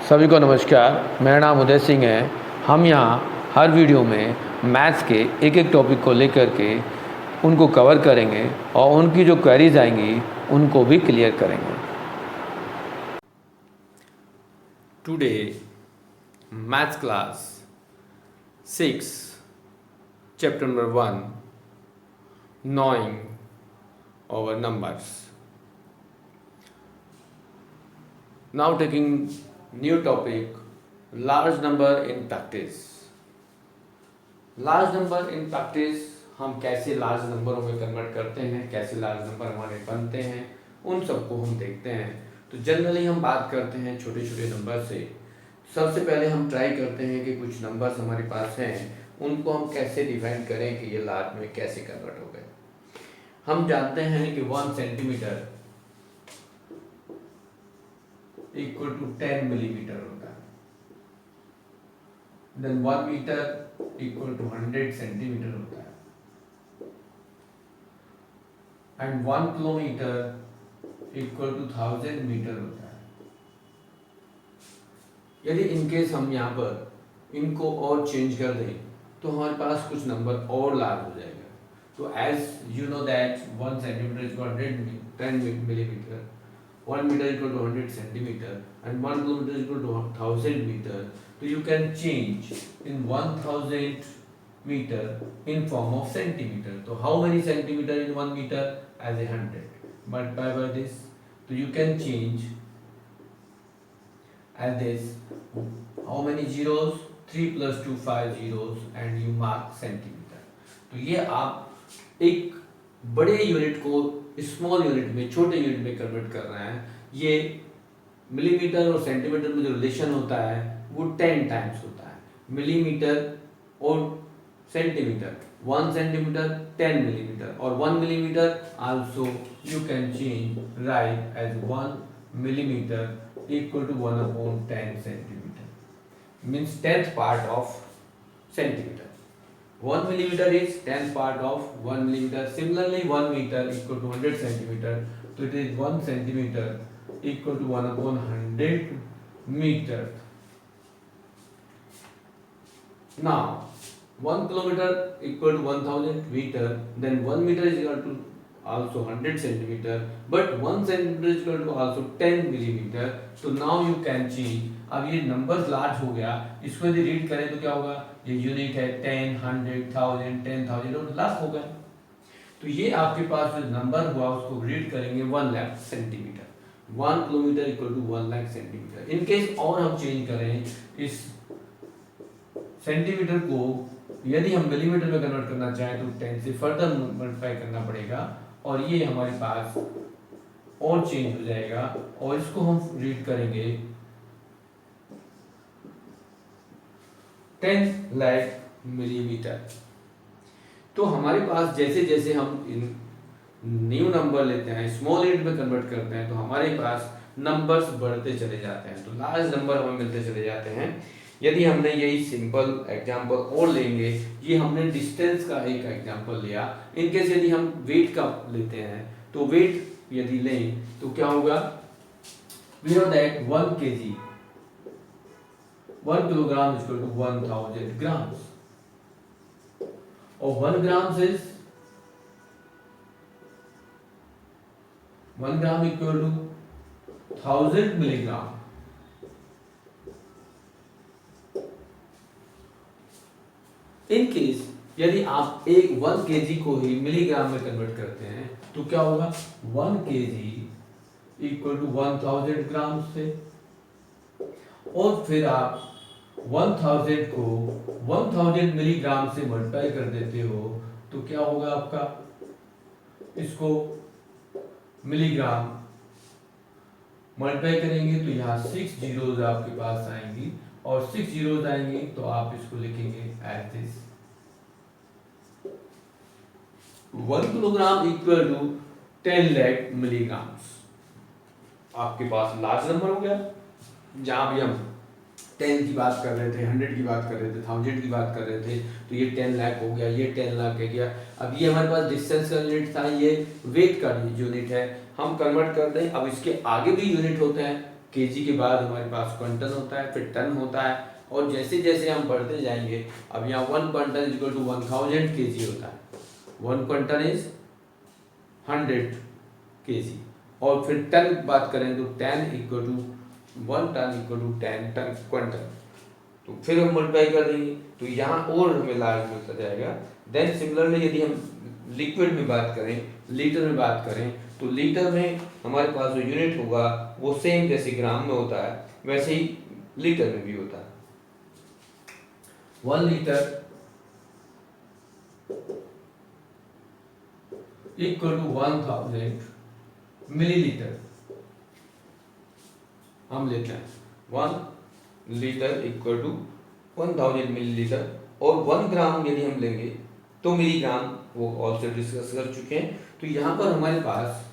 सभी को नमस्कार। मेरा नाम उदय सिंह है। हम यहाँ हर वीडियो में मैथ्स के एक एक टॉपिक को लेकर के उनको कवर करेंगे और उनकी जो क्वेरीज आएंगी उनको भी क्लियर करेंगे। Today maths class 6 chapter number 1 knowing over numbers. Now taking new topic, large number in practice. Large number in practice हम कैसे लार्ज नंबरों में कन्वर्ट करते हैं, कैसे लार्ज नंबर हमारे बनते हैं, उन सबको हम देखते हैं। तो जनरली हम बात करते हैं छोटे छोटे नंबर से। सबसे पहले हम ट्राई करते हैं कि कुछ नंबर्स हमारे पास हैं उनको हम कैसे डिफाइन करें कि ये लार्ज में कैसे कन्वर्ट हो गए। हम जानते हैं कि 1 सेंटीमीटर इक्वल टू 10 मिलीमीटर होता है। Then 1 metre equal to 100 centimetre होता है and 1 kilometre equal to 1000 metre होता है। यदि इनकेस हम यहाँ पर इनको और चेंज कर दें तो हमारे पास कुछ नंबर और लार्ज हो जाएगा। तो as you know that 1 centimetre equal to 10 millimetre, 1 meter equal to 100 centimeter and 1 kilometer equal to 1000 meter. So you can change in 1000 meter in form of centimeter. So how many centimeter in 1 meter? As 100. Multiply by this. So you can change as this. How many zeros? 3 plus 2 5 zeros and you mark centimeter. तो ये आप एक बड़े unit को small unit में, छोटे unit में convert कर रहे हैं। ये मिलीमीटर और सेंटीमीटर में जो रिलेशन होता है वो 10 टाइम्स होता है। मिलीमीटर और सेंटीमीटर, 1 सेंटीमीटर 10 मिलीमीटर और 1 millimetre also you can change write as 1 millimetre equal to 1/10 centimetre means 10th part of centimetre. 1 millimeter is 10th part of 1 millimeter. Similarly, 1 meter equal to 100 centimeter. So it is 1 centimeter equal to 1/100 meter. Now, 1 kilometer equal to 1000 meter. Then 1 meter is equal to also 100 centimeter. But 1 centimeter is equal to also 10 millimeter. So now you can change. अब ये numbers large हो गया, इसको यदि read करें तो क्या होगा? ये यूनिट है 10, 100, 1000, 10,000 और लाख हो गया। तो ये आपके पास जो नंबर हुआ उसको रीड करेंगे 1 lakh centimetre. 1 kilometre equal to 1 lakh centimetre. In case और हम चेंज करें इस सेंटीमीटर को, यदि हम मिलीमीटर में कन्वर्ट करना चाहें तो 10 से फर्दर मल्टीप्लाई करना पड़ेगा और ये हमारे पास और चेंज हो जाएगा और इसको हम रीड करेंगे 10 लाख मिलीमीटर। तो हमारे पास जैसे जैसे हम इन न्यू नंबर लेते हैं, स्मॉल यूनिट में कन्वर्ट करते हैं तो हमारे पास नंबर्स बढ़ते चले जाते हैं, तो लार्ज नंबर हमें मिलते चले जाते हैं। यदि हमने यही सिंपल एग्जांपल और लेंगे, ये हमने डिस्टेंस का एक एग्जांपल लिया। इनकेस यदि हम वेट का लेते हैं तो वेट यदि लें तो क्या होगा? We know that 1 kg 1 kilogram is equal to 1000 grams or 1 grams is 1 gram equal to 1000 milligram। In case यदि आप एक 1 kg को ही मिलीग्राम में कन्वर्ट करते हैं तो क्या होगा? 1 kg इक्वल टू 1000 ग्राम से, और फिर आप 1000 को 1000 मिलीग्राम से मल्टीप्लाई कर देते हो तो क्या होगा आपका? इसको मिलीग्राम मल्टीप्लाई करेंगे तो यहाँ 6 जीरोज आपके पास आएंगी और 6 जीरोज आएंगे तो आप इसको लिखेंगे as this 1 kilogram equal to 10 lakh milligrams. आपके पास लार्ज नंबर हो गया। जहां भी हम 10 की बात कर रहे थे, 100 की बात कर रहे थे, 1000 की बात कर रहे थे, तो ये 10 लाख हो गया, ये 10 लाख हो गया। अब ये हमारे पास डिस्टेंस का यूनिट था, ये वेट का यूनिट है, हम कन्वर्ट कर दें। अब इसके आगे भी यूनिट होते हैं, केजी के बाद हमारे पास क्विंटल होता है, फिर टन होता है, और जैसे जैसे हम बढ़ते जाएंगे, अब यहाँ 1 quintal is equal to 1000 KG होता है, 1 क्विंटल इज 100 केजी, और फिर टन की बात करें तो 10 equal to 1 tonne equal to 10 tonne quintal, तो फिर हम मल्टीप्लाई कर देंगे तो यहाँ और हमें लार्ज मिलता जाएगा। देन सिमिलरली यदि हम लिक्विड में बात करें, लीटर में बात करें, तो लीटर में हमारे पास जो यूनिट होगा वो सेम जैसे ग्राम में होता है वैसे ही लीटर में भी होता है। 1 लीटर इक्वल टू 1000 मिलीलीटर, हम लेते हैं 1 लीटर इक्वल टू 1000 मिलीलीटर, और 1 ग्राम यदि हम लेंगे तो मिलीग्राम, वो ऑल्सो डिस्कस कर चुके हैं। तो यहाँ पर हमारे पास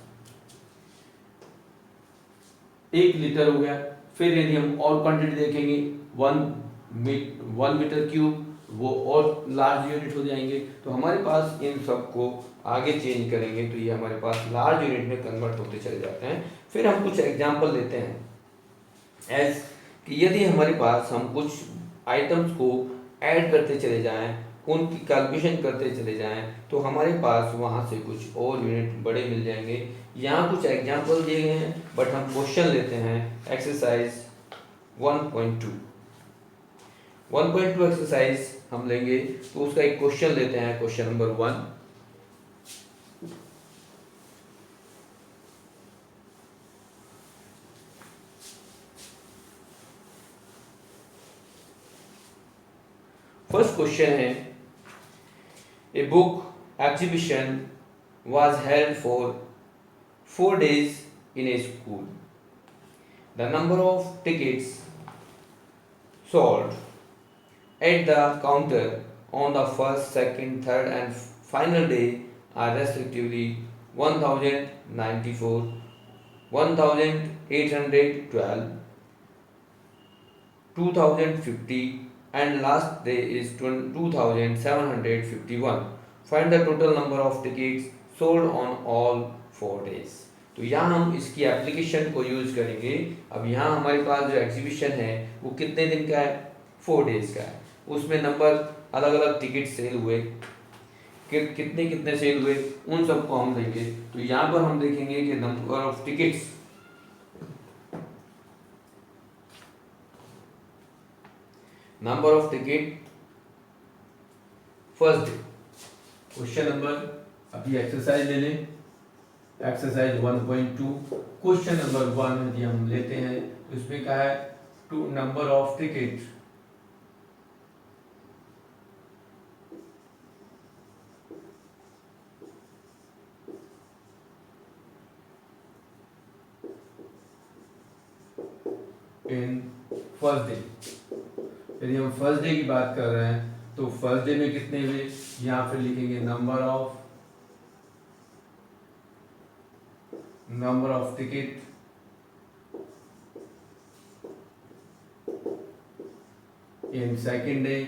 1 लीटर हो गया। फिर यदि हम और क्वांटिटी देखेंगे 1 मीटर क्यूब, वो और लार्ज यूनिट हो जाएंगे। तो हमारे पास इन सब को आगे चेंज करेंगे तो ये हमारे पास लार्ज यूनिट में कन्वर्ट होते चले जाते हैं। फिर हम कुछ एग्जांपल लेते हैं एज कि यदि हमारे पास हम कुछ आइटम्स को ऐड करते चले जाएं, उनकी कैलकुलेशन करते चले जाएं, तो हमारे पास वहाँ से कुछ और यूनिट बड़े मिल जाएंगे। यहाँ कुछ एग्जांपल दिए गए हैं, बट हम क्वेश्चन लेते हैं एक्सरसाइज 1.2। 1.2 एक्सरसाइज हम लेंगे तो उसका एक क्वेश्चन लेते हैं, क्वेश्चन नंबर 1। फर्स्ट क्वेश्चन है, a book exhibition was held for 4 days in a school. The number of tickets sold at the counter on the first, second, third and final day are respectively 1094, 1812, 2050 and last day is 2751. Find the total number of tickets sold on all 4 days. तो यहाँ हम इसकी application को use करेंगे। अब यहाँ हमारे पास जो एग्जीबिशन है वो कितने दिन का है, 4 डेज का है। उसमें नंबर अलग अलग टिकट सेल हुए, कितने कितने सेल हुए उन सबको हम लेंगे। तो यहाँ पर हम देखेंगे कि number of tickets, number of ticket first day. Question number, अभी एक्सरसाइज ले लें, एक्सरसाइज 1.2 क्वेश्चन नंबर 1 यदि हम लेते हैं तो इसमें क्या है, two number of ticket in first day. यदि हम फर्स्ट डे की बात कर रहे हैं तो फर्स्ट डे में कितने हुए, यहाँ फिर लिखेंगे number of ticket in second day,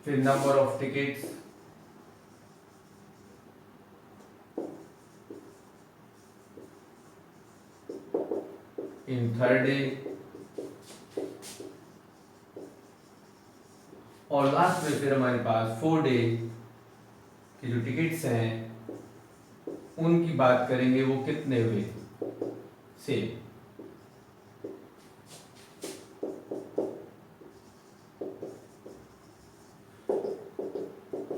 फिर number of tickets in third day, और लास्ट में फिर हमारे पास 4 डे की जो टिकट्स हैं उनकी बात करेंगे, वो कितने हुए सेम।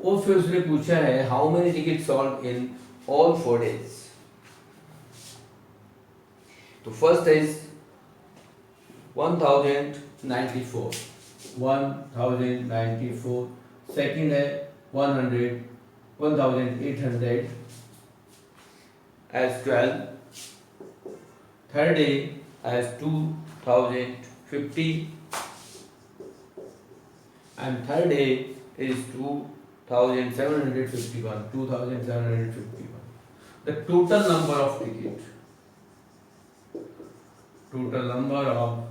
और फिर उसने पूछा है how many ticket solve in all 4 days. तो फर्स्ट इज 1094, 1094, सेकंड है 100, 1800 as 12, third day as 2050 and third day is 2751. The total number of tickets, total number of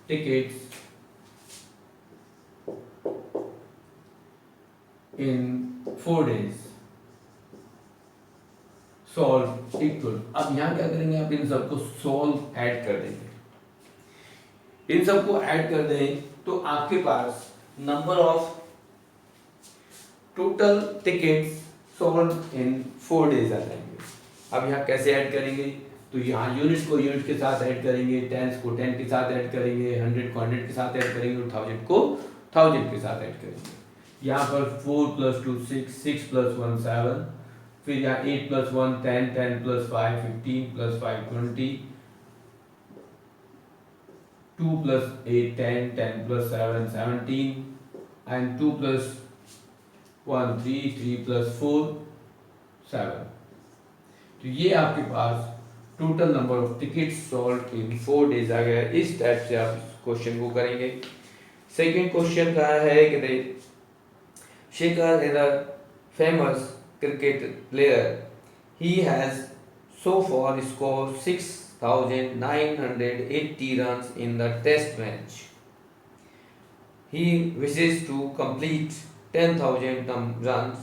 tickets in 4 days solve equal। अब यहाँ क्या करेंगे, आप इन सबको solve add कर देंगे। इन सबको ऐड कर दें तो आपके पास number of total tickets sold in 4 days आ जाएंगे। अब यहाँ कैसे ऐड करेंगे, तो यहाँ यूनिट को यूनिट के साथ ऐड करेंगे, टेंस को 10 के साथ ऐड करेंगे, 100 को 100 के साथ ऐड करेंगे और 1000 को 1000 के साथ ऐड करेंगे। यहाँ पर 4 + 2 6, 6 + 1 7, फिर यहाँ 8 + 1 10, 10 + 5 15 + 5 20, 2 + 8 10, 10 + 7 17, and 2 + 1 3, 3 + 4 7। तो ये आपके पास total number of tickets sold in 4 days आ गया। इस टाइप से आप क्वेश्चन को करेंगे। सेकंड क्वेश्चन का है कि Shekhar is a famous cricket player. He has so far scored 6,980 runs in the test match. He wishes to complete 10,000 runs.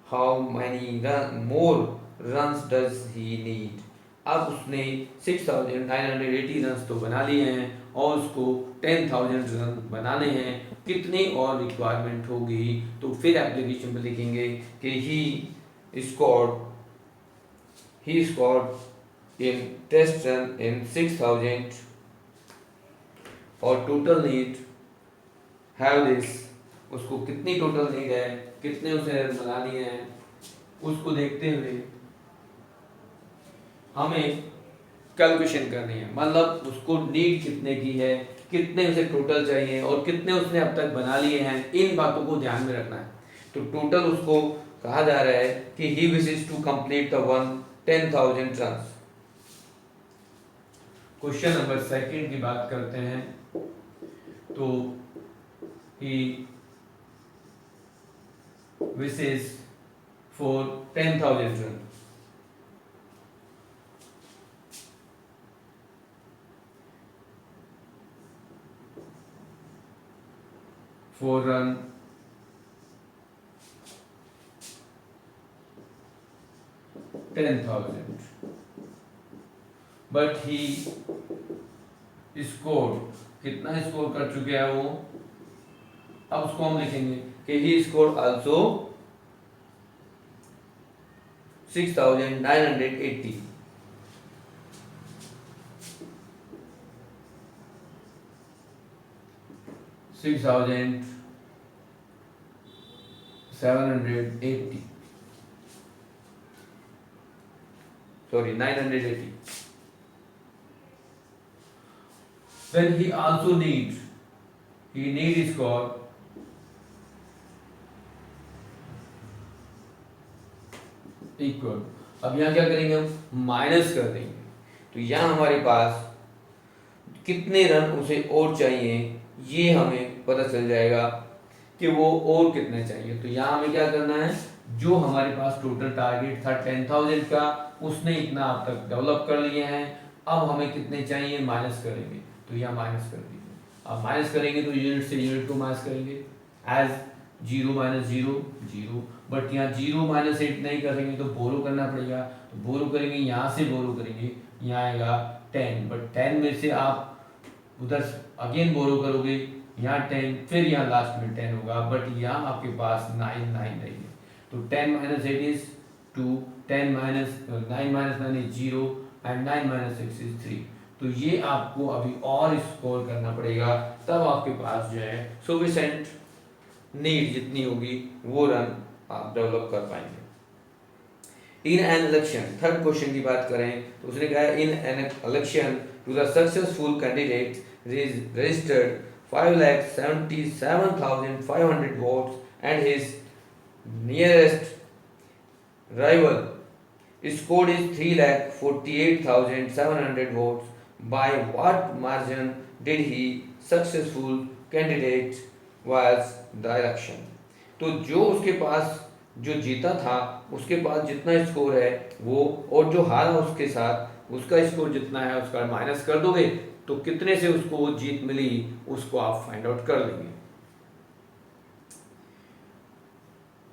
How many more runs does he need? अब उसने 6,980 run तो बना लिए हैं और उसको 10,000 रन बनाने हैं, कितनी और रिक्वायरमेंट होगी? तो फिर एप्लीकेशन में लिखेंगे कि he scored in test run in 6,000 और टोटल नीड हैव दिस। उसको कितनी टोटल नीड है, कितने उसे रन बना लिए हैं, उसको देखते हुए हमें कैलकुलेशन करनी है। मतलब उसको नीड कितने की है, कितने उसे टोटल चाहिए और कितने उसने अब तक बना लिए हैं, इन बातों को ध्यान में रखना है। तो टोटल उसको कहा जा रहा है कि he wishes to complete the 10,000 runs. Question number second की बात करते हैं। तो he wishes for 10,000 run. for run 10,000, but he scored, कितना स्कोर कर चुके हैं वो? अब उसको हम लिखेंगे कि he scored also 6,980। Sorry, 980. Then he also needs, score equal। अब यहाँ क्या करेंगे, हम माइनस कर देंगे। तो यहाँ हमारे पास कितने रन उसे और चाहिए ये हमें पता चल जाएगा कि वो और कितने चाहिए। तो यहाँ हमें क्या करना है, जो हमारे पास टोटल टारगेट था 10,000 का, उसने इतना अब तक डेवलप कर लिए हैं। अब हमें कितने चाहिए, माइनस करेंगे। तो यहाँ माइनस कर दीजिए। अब माइनस करेंगे तो यूनिट से यूनिट को माइनस करेंगे, एज 0 - 0 0। बट यहाँ 0 - 8 नहीं करेंगे तो बोरो करना पड़ेगा। तो बोरो करेंगे, यहाँ से बोरो करेंगे, यहाँ आएगा 10। बट 10 में से आप उधर अगेन बोरो करोगे, यहाँ 10, फिर यहाँ लास्ट में 10 होगा। बट यहाँ आपके पास 9 रहेंगे। तो 10 - 8 इज 2, 9 - 9 इज 0 एंड 9 - 6 इज 3। तो ये आपको अभी और स्कोर करना पड़ेगा, तब आपके पास जो है सफिशिएंट नीड जितनी होगी वो रन आप डेवलप कर पाएंगे। In an election, third question की बात करें तो उसने कहा in an election to the successful candidate registered 5,77,500 votes and his nearest rival scored is 3,48,700 votes. By what margin did he successful candidate was the election? तो जो उसके पास जो जीता था उसके पास जितना स्कोर है वो, और जो हारा उसके साथ उसका स्कोर जितना है उसका माइनस कर दोगे तो कितने से उसको वो जीत मिली उसको आप फाइंड आउट कर लेंगे।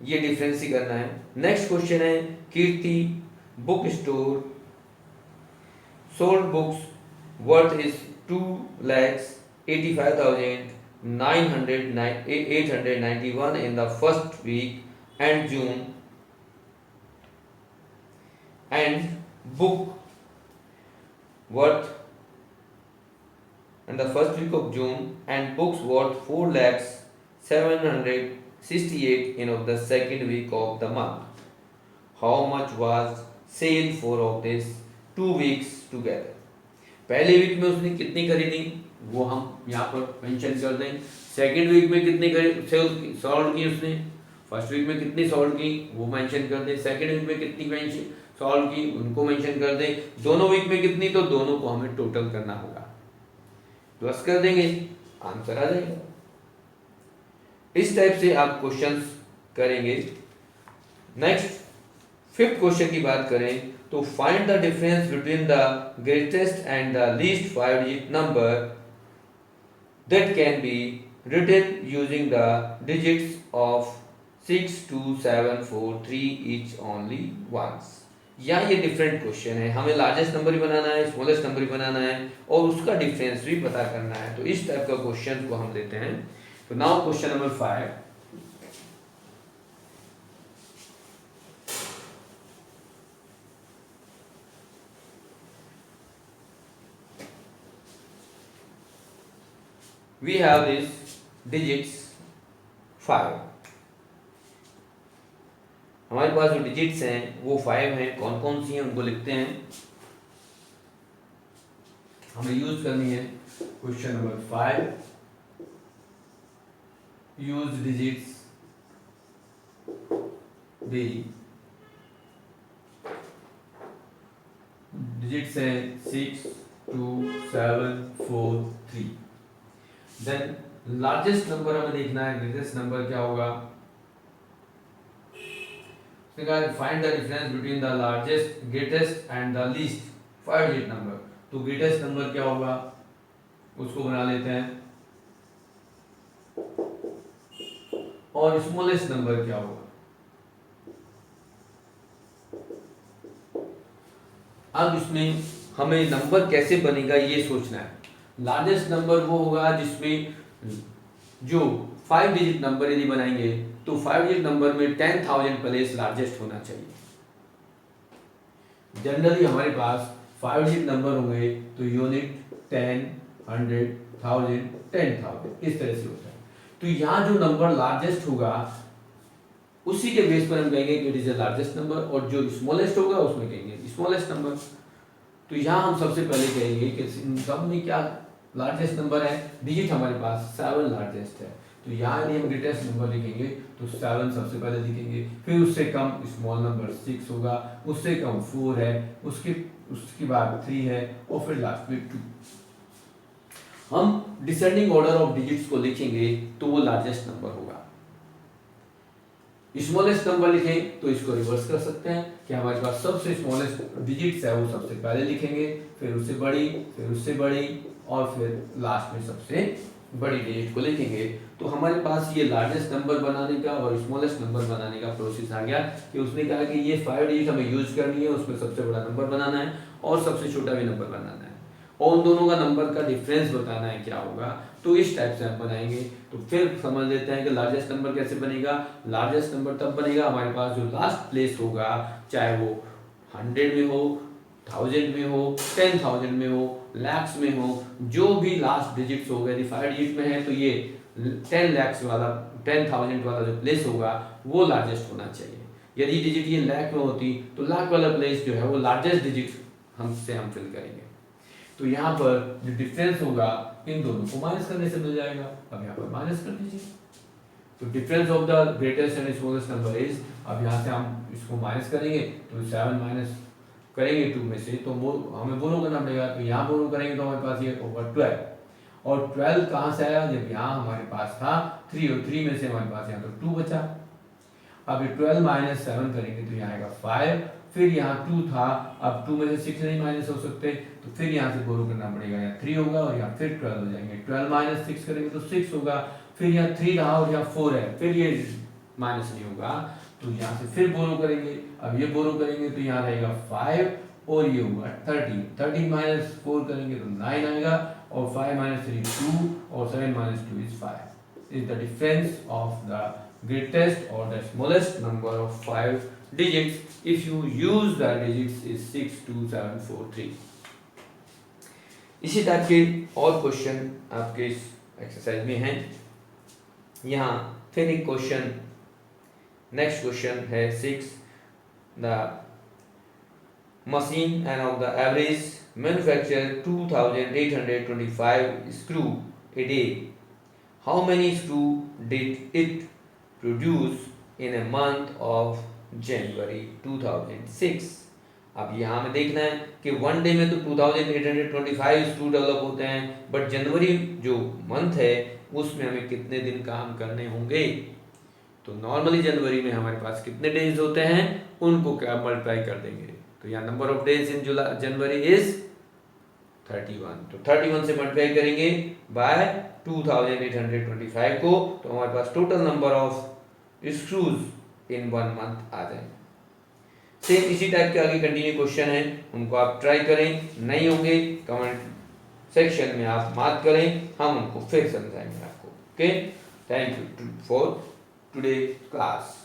ये डिफरेंस ही करना है। नेक्स्ट क्वेश्चन है Kirti book store sold books worth is 2,85,891 in the first week and June and book worth in the first week of June and books worth 4,768 in of the second week of the month. How much was sale for of these 2 weeks together? पहले week में उसने कितनी खरीदी वो हम यहाँ पर mention कर दें। सेकेंड वीक में कितनी सॉल्व की उसने, फर्स्ट वीक में कितनी सॉल्व की वो मेंशन कर दें, सेकेंड वीक में कितनी सॉल्व की उनको मेंशन कर दें, दोनों वीक में कितनी, तो दोनों को हमें टोटल करना होगा, प्लस कर देंगे, आंसर आ जाएगा। इस टाइप से आप क्वेश्चंस करेंगे। नेक्स्ट फिफ्थ क्वेश्चन की बात करें तो find the difference between the greatest and the least 5 digit number that can be written using the digits of 6, 2, 7, 4, 3 each only once. या ये डिफरेंट क्वेश्चन है, हमें लार्जेस्ट नंबर ही बनाना है, स्मॉलेस्ट नंबर ही बनाना है और उसका डिफरेंस भी पता करना है। तो इस टाइप का क्वेश्चन को हम लेते हैं। तो now question number 5, we have these digits 5। हमारे पास जो डिजिट्स हैं वो 5 हैं, कौन कौन सी हैं उनको लिखते हैं। हमें यूज करनी है question number 5, use digits D. Digits हैं 6, 2, 7, 4, 3। देन लार्जेस्ट नंबर हमें देखना है, ग्रेटेस्ट नंबर क्या होगा। Find the difference between the largest greatest and the least 5 digit number. तो ग्रेटेस्ट नंबर क्या होगा उसको बना लेते हैं, और स्मॉलेस्ट नंबर क्या होगा। अब इसमें हमें नंबर कैसे बनेगा ये सोचना है। लार्जेस्ट नंबर वो होगा जिसमें जो 5 डिजिट नंबर यदि बनाएंगे तो 5 डिजिट नंबर में 10,000 प्लेस लार्जेस्ट होना चाहिए। जनरली हमारे पास 5 डिजिट नंबर होंगे तो यूनिट 10, 100, 1000, 10,000 इस तरह से होता है। तो यहाँ जो नंबर लार्जेस्ट होगा उसी के बेस पर हम कहेंगे कि it is the largest number, और जो स्मॉलेस्ट होगा उसमें कहेंगे स्मॉलेस्ट नंबर। तो यहाँ हम सबसे पहले कहेंगे कि इन सब में क्या लार्जेस्ट नंबर है, डिजिट हमारे पास 7 लार्जेस्ट है। तो यहाँ यदि हम ग्रेटेस्ट नंबर लिखेंगे तो 7 सबसे पहले लिखेंगे, फिर उससे कम स्मॉल नंबर 6 होगा, उससे कम 4 है, उसके बाद 3 है और फिर लास्ट में 2। हम डिसेंडिंग ऑर्डर ऑफ डिजिट्स को लिखेंगे तो वो लार्जेस्ट नंबर होगा। स्मॉलेस्ट नंबर लिखें तो इसको रिवर्स कर सकते हैं कि हमारे पास सबसे स्मॉलेस्ट डिजिट्स है वो सबसे पहले लिखेंगे, फिर उससे बड़ी, फिर उससे बड़ी और फिर लास्ट में सबसे बड़ी डिजिट को लिखेंगे। तो हमारे पास ये लार्जेस्ट नंबर बनाने का और स्मॉलेस्ट नंबर बनाने का प्रोसेस आ गया कि उसने कहा कि ये 5 डिजिट हमें यूज करनी है, उसमें सबसे बड़ा नंबर बनाना है और सबसे छोटा भी नंबर बनाना है और उन दोनों का नंबर का डिफरेंस बताना है क्या होगा। तो इस टाइप से हम बनाएंगे। तो फिर समझ लेते हैं कि लार्जेस्ट नंबर कैसे बनेगा। लार्जेस्ट नंबर तब बनेगा हमारे पास जो लास्ट प्लेस होगा, चाहे वो 100 में हो, 1000 में हो, 10,000 में हो, लैक्स में हो, जो भी लास्ट डिजिट्स होगा। यदि 5 डिजिट में है तो ये 10 लैक्स वाला, 10,000 वाला जो प्लेस होगा वो लार्जेस्ट होना चाहिए। यदि डिजिट ये लाख में होती तो लाख वाला प्लेस जो है वो लार्जेस्ट डिजिट हम फिल करेंगे। तो यहाँ पर जो डिफरेंस होगा इन दोनों को माइनस करने से मिल जाएगा। अब यहाँ पर माइनस कर दीजिए। तो difference of the greatest and smallest number is, अब यहाँ से हम इसको माइनस करेंगे तो 7 माइनस करेंगे 2 में से तो हमें बोरो करना पड़ेगा। तो यहाँ बोरो करेंगे तो हमारे पास ये ओवर 12, और 12 कहाँ से आया, जब यहाँ हमारे पास था 3 और 3 में से हमारे पास यहाँ तो 2 बचा। अब 12 माइनस 7 करेंगे तो यहाँ आएगा 5, फिर यहाँ 2 था, अब 2 में से 6 नहीं माइनस हो सकते तो फिर यहाँ से बोरो करना पड़ेगा, यहाँ 3 होगा और यहाँ फिर 12 हो जाएंगे। 12 माइनस 6 करेंगे तो 6 होगा, फिर यहाँ 3 रहा और यहाँ 4 है, फिर ये माइनस नहीं होगा, तो यहाँ से फिर बोरो करेंगे। अब ये बोरो करेंगे तो यहाँ रहेगा 5 और ये होगा 13। 13 माइनस 4 करेंगे तो 9 आएगा, और 5 माइनस 3 2, और 7 minus 2 is 5। Is the difference of the greatest or the smallest number of 5 digits if you use the digits is 6 2 7 4 3। इसी टाइप के और क्वेश्चन आपके इस एक्सरसाइज में हैं। यहाँ फिर एक क्वेश्चन, नेक्स्ट क्वेश्चन है 6। The machine and of the average manufacture 2825 screw a day. How many screw did it produce in a month of January 2006? अब यहाँ में देखना है कि वन डे में तो 2825 स्क्रू डेवलप होते हैं, बट जनवरी जो मंथ है उसमें हमें कितने दिन काम करने होंगे। तो नॉर्मली जनवरी में हमारे पास कितने डेज होते हैं, उनको क्या मल्टीप्लाई कर देंगे। तो यहाँ number of days in January is 31, तो 31 से मल्टीप्लाई करेंगे बाय 2825 को, तो हमारे पास total number of screws in one month आ जाएंगे। सेम इसी टाइप के आगे कंटिन्यू क्वेश्चन है, उनको आप ट्राई करें, नहीं होंगे कमेंट सेक्शन में आप मार्क करें, हम उनको फिर समझाएंगे आपको। Okay, thank you for today class.